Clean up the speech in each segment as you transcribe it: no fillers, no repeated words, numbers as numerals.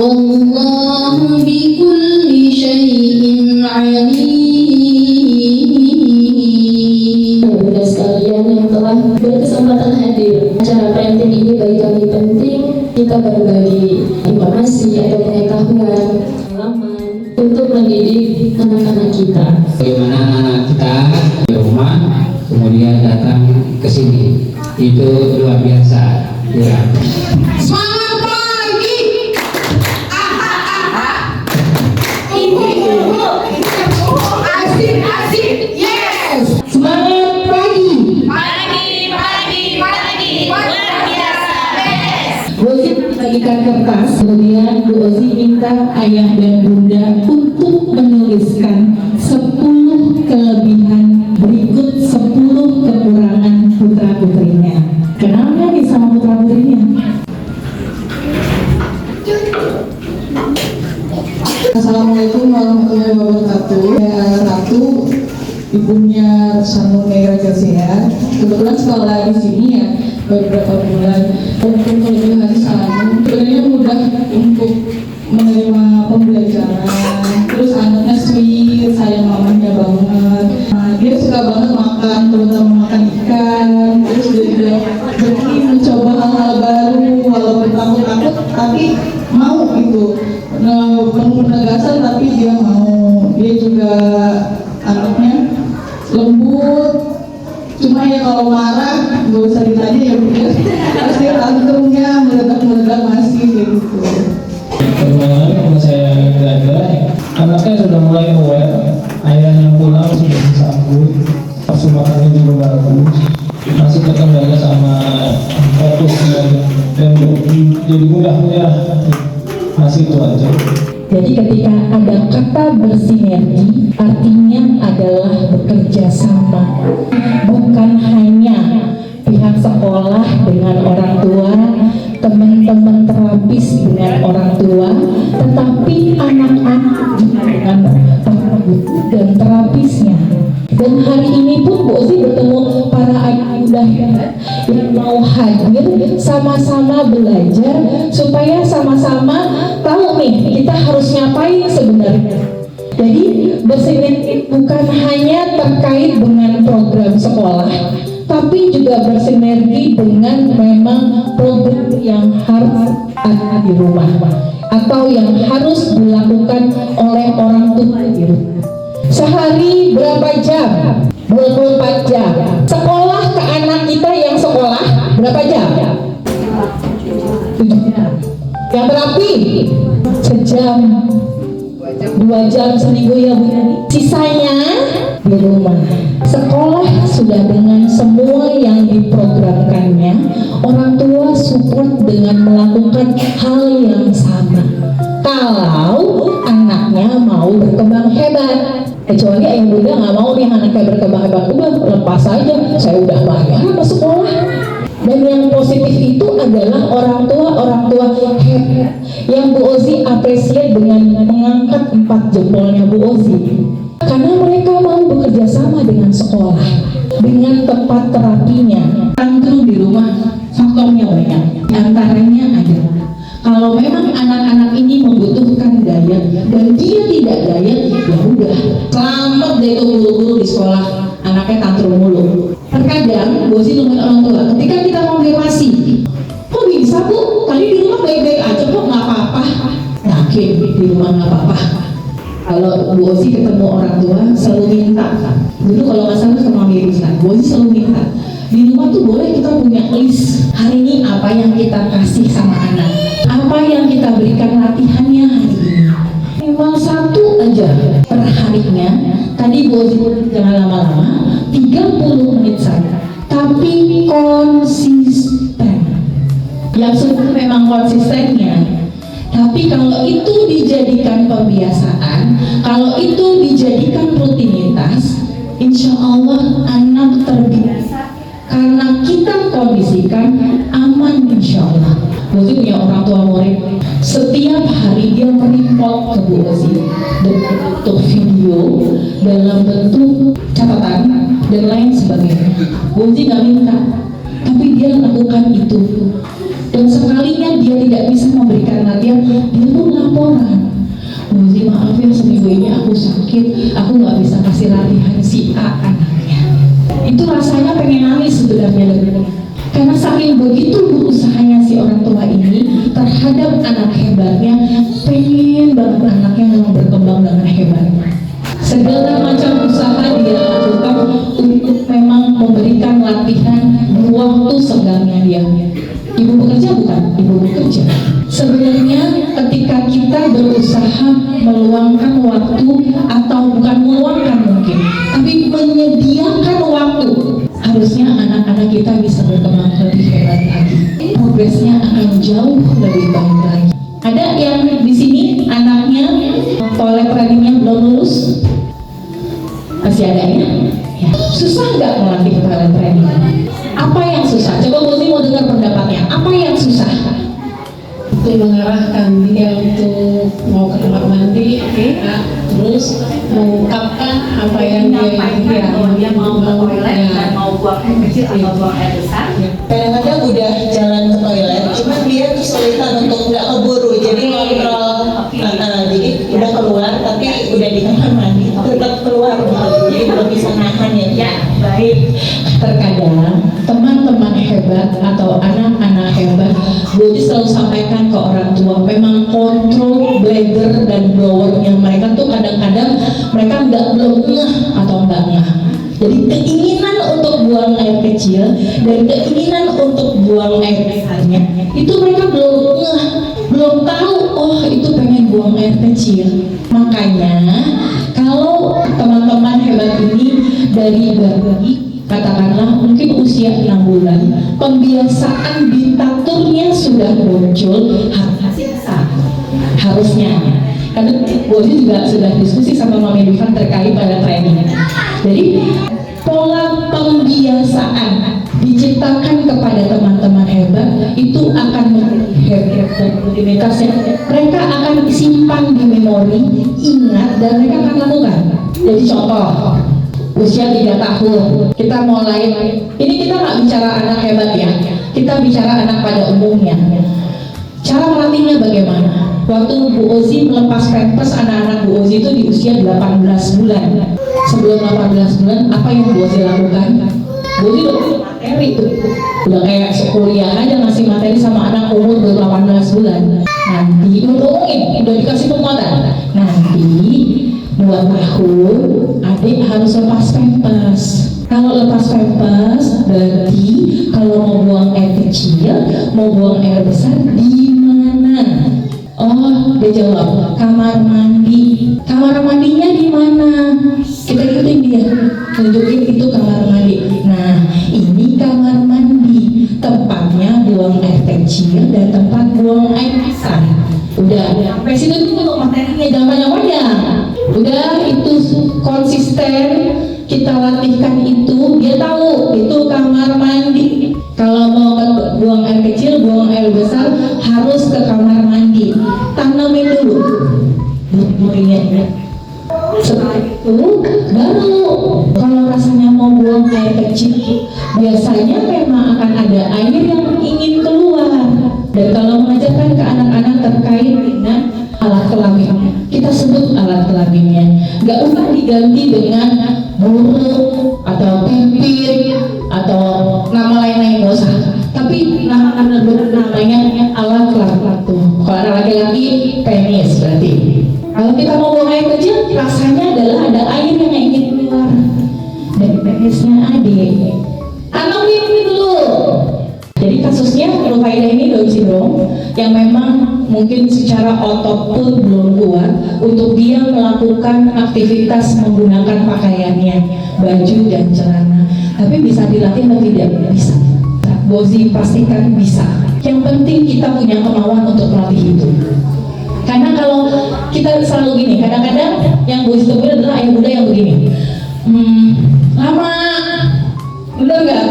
Wallahu bikulli syai'in alim. Bunda sekalian yang telah berkesempatan hadir acara parenting ini, bagi kami penting kita berbagi informasi atau pengetahuan, pengalaman untuk mendidik anak-anak kita. Bagaimana anak kita di rumah kemudian datang ke sini, itu luar biasa. Ya. Semangat pagi. Asik. Yes. Semangat pagi. Luar biasa. Bu Ozi bagikan kertas, kemudian Bu Ozi minta ayah dan bunda untuk menuliskan 10 kelebihan berikut 10 kekurangan putra-putrinya. Kenal nggak nih sama putra-putrinya? Assalamualaikum warahmatullahi wabarakatuh. Saya Ratu, ibunya Sanur Mega Jasea. Kebetulan sekolah di sini ya beberapa bulan. Untuk kelebihan Sanur, sebenarnya mudah untuk menerima pembelajaran. Terus anaknya sweet, sayang mamanya banget. Dia suka banget makan, terutama makan ikan. Terus dia juga berani mencoba hal-hal baru, walaupun takut-takut, tapi mau gitu. Penuh penegasan tapi dia mau. Dia juga anaknya lembut, cuma ya kalau marah nggak usah ditanya ya bener. Pasti tantrumnya meledak-meledak masih gitu. Bagaimana kalau saya jaga, anaknya sudah mulai aware, ayahnya pulang sudah disambut, nafsu makannya juga bagus, masih terkendala sama fokusnya dan jadi mudah menyerah, masih itu aja. Jadi ketika ada kata bersinergi, artinya adalah bekerja sama. Bukan hanya pihak sekolah dengan orang tua, teman-teman terapis dengan orang tua, tetapi anak-anak dengan guru dan terapisnya. Dan hari ini pun Bu Ozi bertemu para ayah bunda yang mau hadir, sama-sama belajar supaya sama-sama tahu nih kita harus ngapain sebenarnya. Jadi bersinergi bukan hanya terkait dengan program sekolah, tapi juga bersinergi dengan memang program yang harus ada di rumah atau yang harus dilakukan oleh orang tua di rumah. Sehari berapa jam? 24 jam. Sekolah ke anak kita yang sekolah berapa jam? 7 jam. Yang terapi sejam, 2 jam seminggu ya Bu Yani. Sisanya di rumah. Sekolah sudah dengan semua yang diprogramkannya. Orang tua support dengan melakukan hal yang sama. Kalau anaknya mau berkembang hebat. Kecuali ayah bunda nggak mau nih anaknya berkembang hebat, udah lepas aja, saya udah bayar ke sekolah. Dan yang positif itu adalah orang tua hebat yang Bu Ozi apresiasi dengan mengangkat 4 jempolnya Bu Ozi, karena mereka mau bekerja sama dengan sekolah, dengan tempat terapinya. Tantrum di rumah faktornya banyak, antaranya adalah kalau memang anak-anak ini membutuhkan daya dan dia tidak daya, ya udah selamat deh itu guru-guru di sekolah, anaknya tantrum mulu. Terkadang Bu Ozi dengan orang tua ketika kita konfirmasi, kok bisa Bu, tadi di rumah baik-baik aja kok, nggak apa-apa. Yakin di rumah nggak apa-apa. Kalau Bu Ozi ketemu orang tua selalu minta, dulu kalau nggak salah sama Mirisa, Bu Ozi selalu minta di rumah tuh boleh kita punya list hari ini apa yang kita kasih sama anak, apa yang kita berikan latihannya hari ini. Memang 1 aja per harinya. Tadi Bu Ozi jangan lama-lama, 30 menit saja, tapi konsisten. Yang sudah memang konsistennya. Tapi kalau itu dijadikan pembiasaan, kalau itu dijadikan rutinitas, insya Allah anak terbiasa. Karena kita kondisikan aman insya Allah. Bu Ozi punya orang tua murid, setiap hari dia mereport ke Bu Ozi dalam bentuk video, dalam bentuk catatan dan lain sebagainya. Bu Ozi nggak minta, tapi dia lakukan itu. Dan sekalinya dia tidak bisa memberikan latihan dia tuh laporan, Bozi maaf ya seminggu ini aku sakit, aku nggak bisa kasih latihan si A anaknya. Itu rasanya pengen nangis sebenarnya, karena saking begitu berusahanya si orang tua ini terhadap anak hebatnya, pengen banget anaknya memang berkembang dengan hebat. Segala macam usaha dia lakukan untuk memang memberikan latihan di waktu senggangnya dia. Ibu bekerja bukan? Ibu bekerja. Sebenarnya ketika kita berusaha meluangkan waktu, atau bukan meluangkan mungkin, tapi menyediakan waktu, harusnya anak-anak kita bisa berkembang lebih hebat lagi. Progresnya akan jauh lebih baik lagi. Ada yang di sini anaknya toilet trainingnya belum lulus? Masih ada ya? Ya. Susah nggak melatih toilet training? Apa yang susah? Coba Bozi mau dengar pendapatnya. Apa yang susah? Untuk mengarahkan dia untuk mau ke kamar mandi, terus mengungkapkan apa yang dia mau toilet dan mau buang air kecil atau buang air besar. Kadang-kadang udah jalan ke toilet, cuma dia kesulitan untuk nggak keburu, jadi ngontrol. Jadi udah keluar, tapi udah di kamar mandi tetap keluar gitu. Jadi belum bisa nahan ya. Ya, baik. Terkadang teman-teman hebat atau anak-anak hebat, Bozi selalu sampaikan ke orang tua, memang kontrol bladder dan blowernya mereka tuh kadang-kadang mereka belum ngeh atau nggak ngeh. Jadi keinginan untuk buang air kecil dan keinginan untuk buang air besarnya itu mereka belum ngeh, belum tahu, oh itu pengen buang air kecil. Makanya kalau teman-teman hebat ini dari bayi, katakanlah mungkin usia 6 bulan, pembiasaan diktaturnya sudah muncul, harusnya. Karena Bozi juga sudah diskusi sama Mami Difan terkait pada training. Jadi pola pembiasaan diciptakan kepada teman-teman hebat itu akan hebat dan rutinitasnya. Mereka akan simpan di memori, ingat, dan mereka akan lakukan. Jadi contoh, usia 3 tahun kita mulai, ini kita nggak bicara anak hebat ya, kita bicara anak pada umumnya. Cara melatihnya bagaimana? Waktu Bu Ozi melepas pampers anak-anak Bu Ozi itu di usia 18 bulan. Sebelum 18 bulan, apa yang Bu Ozi lakukan? Bu Ozi udah materi tuh, udah kayak sekuliah aja ngasih materi sama anak umur 18 bulan. Nanti udah dikasih penguatan. Nanti 2 tahun adik harus lepas pampers. Kalau lepas pampers berarti kalau mau buang air kecil, mau buang air besar di mana? Oh, dia jawab kamar mandi. Kamar mandinya di mana? Kita ikutin dia, tunjukin itu kamar mandi. Nah, ini kamar mandi, tempatnya buang air kecil dan tempat buang air besar. Udah, sampai situ itu untuk materinya, jangan banyak-banyak. Udah, itu konsisten, kita latihkan itu, dia tahu itu kamar mandi. Kalau mau buang air kecil, buang air besar, harus ke kamar mandi. Tanamin dulu bumbunya. Setelah itu baru kalau rasanya mau buang air kecil, biasanya memang akan ada air yang ingin keluar. Dan kalau mengajarkan ke anak-anak terkait dengan alat kelamin, kita sebut alat kelaminnya, nggak usah diganti dengan burung atau pipit atau nama lain-lain, nggak usah. Tapi namanya alat kelamin tuh. Kalau ada laki-laki penis berarti. Kalau kita mau buang air kecil, rasanya adalah ada air yang ingin keluar dari penisnya adik. Tanami ini dulu. Jadi kasusnya Rufaidah ini Down syndrome yang memang mungkin secara otot pun belum kuat untuk dia melakukan aktivitas menggunakan pakaiannya, baju dan celana. Tapi bisa dilatih atau tidak? Bisa. Bozi pastikan bisa. Yang penting kita punya kemauan untuk melatih itu. Karena kalau kita selalu gini, kadang-kadang yang Bozi temuin adalah ayah muda yang begini. Lama, bener nggak?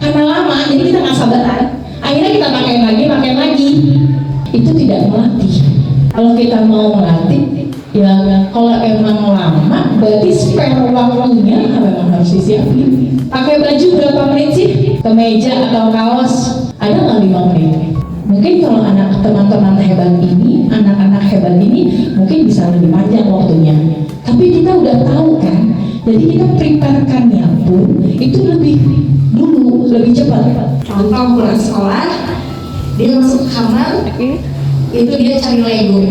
Karena lama, jadi kita nggak sabaran. Akhirnya kita pakai lagi. Itu tidak melatih. Kalau kita mau melatih, ya kalau emang lama, berarti spare waktunya memang harus disiapin. Pakai baju berapa menit sih? Kemeja atau kaos? Ada nggak 5 menit? Mungkin kalau teman-teman hebat ini, anak-anak hebat ini mungkin bisa lebih panjang waktunya. Tapi kita udah tahu kan, jadi kita prepare-kannya pun itu lebih dulu, lebih cepat. Contoh pulang sekolah, dia masuk kamar, itu dia cari Lego.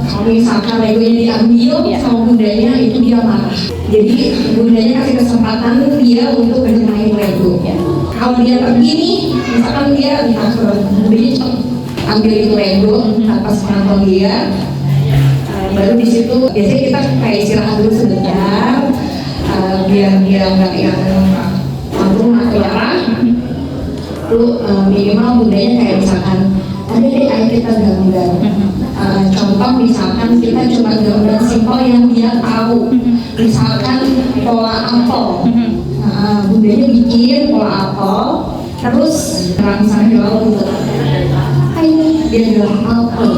Kalau misalkan Legonya diambil sama bundanya, itu dia marah. Jadi bundanya kasih kesempatan dia untuk bermain Lego. Kalau dia pergi nih, misalkan dia bundanya ambil itu Lego tanpa sepengetahuan dia, baru di situ biasanya kita kayak istirahat dulu sebentar, biar dia nggak yang langsung atau marah. Lalu minimal bundanya kayak misalkan ada deh ayo kita gambar. Contoh misalkan kita cuma gambar simpel yang dia tahu, misalkan pola apel. Bundanya bikin pola apel, terus misalnya lalu ini dia bilang apel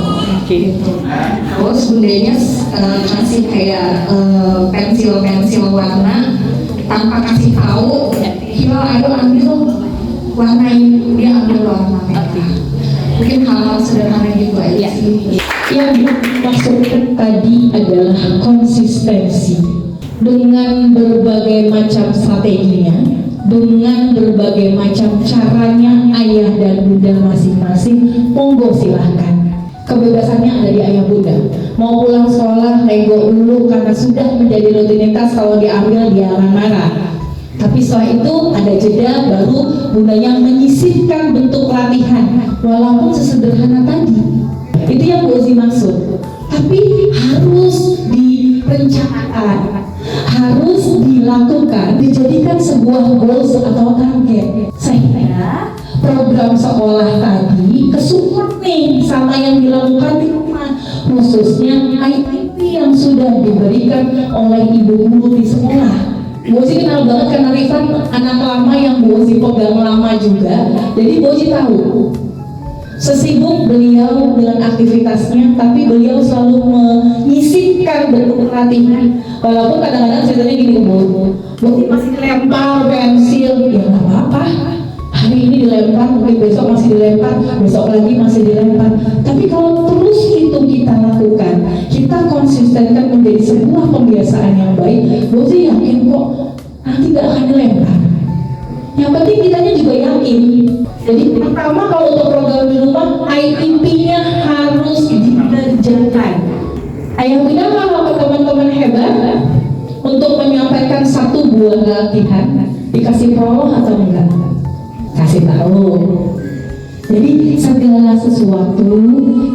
gitu. Terus bundanya kasih kayak pensil warna tanpa kasih tahu, Hilal ayo ambil warna ini, dia ambil warna merah. Mungkin hal-hal sederhana gitu aja sih. Yang dimaksudkan tadi adalah konsistensi dengan berbagai macam strateginya, dengan berbagai macam caranya ayah dan bunda masing-masing. Monggo silahkan, kebebasannya ada di ayah bunda. Mau pulang sekolah Lego dulu karena sudah menjadi rutinitas, kalau diambil dia akan marah. Tapi setelah itu ada jeda, baru bundanya menyisipkan bentuk latihan, walaupun sesederhana tadi. Itu yang Bu Ozi maksud. Tapi harus direncanakan, harus dilakukan, dijadikan sebuah goals atau target. Sehingga program sekolah tadi kesupport nih sama yang dilakukan di rumah, khususnya IPP yang sudah diberikan oleh ibu guru di sekolah. Bu Ozi kenal banget karena Rifan anak lama yang Bu Ozi pegang lama juga. Jadi Bu Ozi tahu sesibuk beliau dengan aktivitasnya, tapi beliau selalu menyisipkan bentuk latihan. Walaupun kadang-kadang ceritanya gini, Bu Ozi masih dilempar pensil, ya nggak apa-apa. Hari ini dilempar, mungkin besok masih dilempar, besok lagi masih dilempar. Tapi kalau terus itu kita lakukan, kita konsistenkan menjadi sebuah kebiasaan yang baik, Bu Ozi yakin kok nanti gak akan dilempar. Yang penting kitanya juga yakin. Jadi pertama kalau untuk program di rumah, IPP-nya harus dikerjakan. Ayah bunda kalau teman-teman hebat untuk menyampaikan satu buah latihan, dikasih prolog atau enggak? Kasih tahu. Jadi segala sesuatu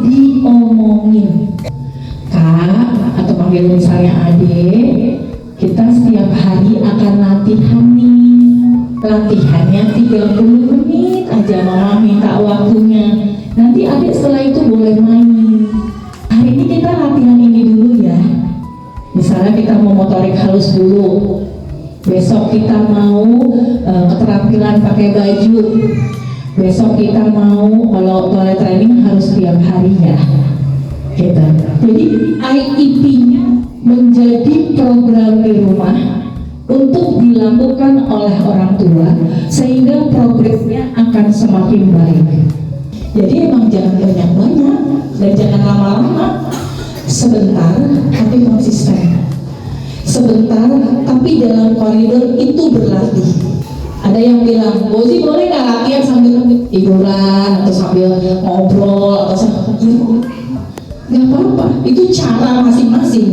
diomongin. Kak, atau panggil misalnya adik, kita setiap hari akan latihan nih. Latihannya 30 menit aja, mama minta waktunya. Nanti adik setelah itu boleh main. Hari ini kita latihan ini dulu ya. Misalnya kita mau motorik halus dulu. Besok kita mau keterampilan pakai baju. Besok kita mau kalau toilet training harus tiap hari ya. Gitu. Jadi IEP-nya menjadi program di rumah untuk dilakukan oleh orang tua sehingga progresnya akan semakin baik. Jadi emang jangan banyak-banyak dan jangan lama-lama. Sebentar tapi konsisten. Sebentar tapi dalam koridor itu berlatih. Ada yang bilang, Bu Ozi boleh nggak latihan sambil tiduran atau sambil ngobrol atau sambil nggak apa-apa, itu cara masing-masing.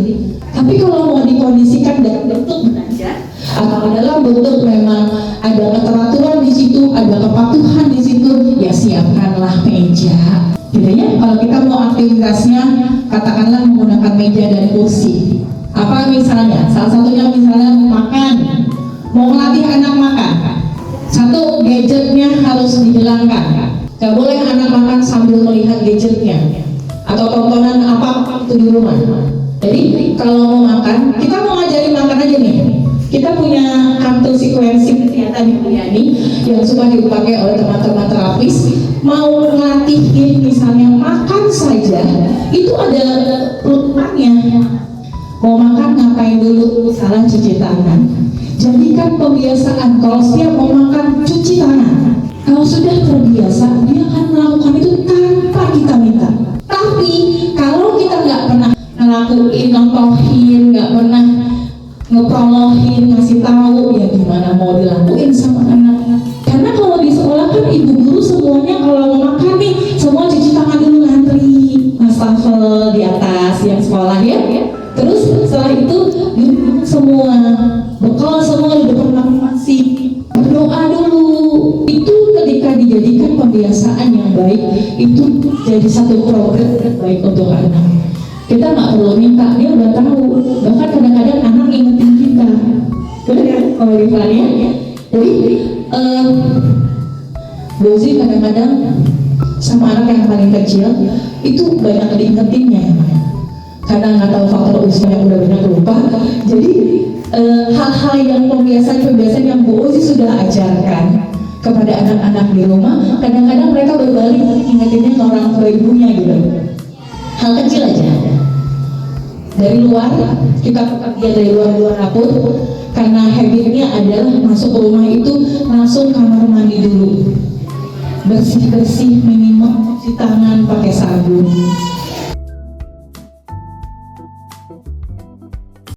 Tapi kalau mau dikondisikan dalam bentuk belajar atau dalam bentuk memang ada keteraturan di situ, ada kepatuhan di situ, ya siapkanlah meja. Gitu ya, kalau kita mau aktivitasnya katakanlah menggunakan meja dan kursi. Apa misalnya? Salah satunya misalnya makan. Mau melatih anak makan. Satu, gadgetnya harus dihilangkan. Gak boleh anak makan sambil melihat gadgetnya atau tontonan apa itu di rumah. Jadi kalau mau makan, kita mau ngajarin makan aja nih. Kita punya kartu sequencing tadi ini yang suka dipakai oleh teman-teman terapis. Mau ngelatihin misalnya makan saja, itu ada urutannya. Mau makan ngapain dulu? Misalnya cuci tangan. Jadikan kebiasaan kalau setiap mau makan cuci tangan. Kalau sudah terbiasa, dia akan melakukan itu tanpa kita minta. Tapi kalau kita nggak pernah ngelakuin, contohin, nggak pernah ngeprolohin, ngasih tahu, ya gimana mau dilakuin sama anak-anak? Karena kalau di sekolah kan ibu guru semuanya kalau mau makan nih, semua cuci tangan dulu, ngantri, wastafel di atas yang sekolah ya. Terus setelah itu semua bekal semua di depan masih berdoa dulu. Itu ketika dijadikan kebiasaan yang baik, itu jadi satu program baik untuk anak. Kita nggak perlu minta, dia udah tahu. Bahkan kadang-kadang anak ingetin kita, benar kan? Kalau Rifani ya. Jadi Bozi kadang-kadang sama anak yang paling kecil itu banyak diingetinnya. Karena nggak tahu faktor usia yang udah banyak lupa. Jadi hal-hal yang kebiasaan yang Bu Ozi sudah ajarkan kepada anak-anak di rumah, kadang-kadang mereka berbalik ingetinnya ke orang tua ibunya gitu. Hal kecil aja. Dari luar, kita lihat dari luar dapur, karena habitnya adalah masuk ke rumah itu langsung kamar mandi dulu, bersih-bersih, minimal cuci tangan pakai sabun.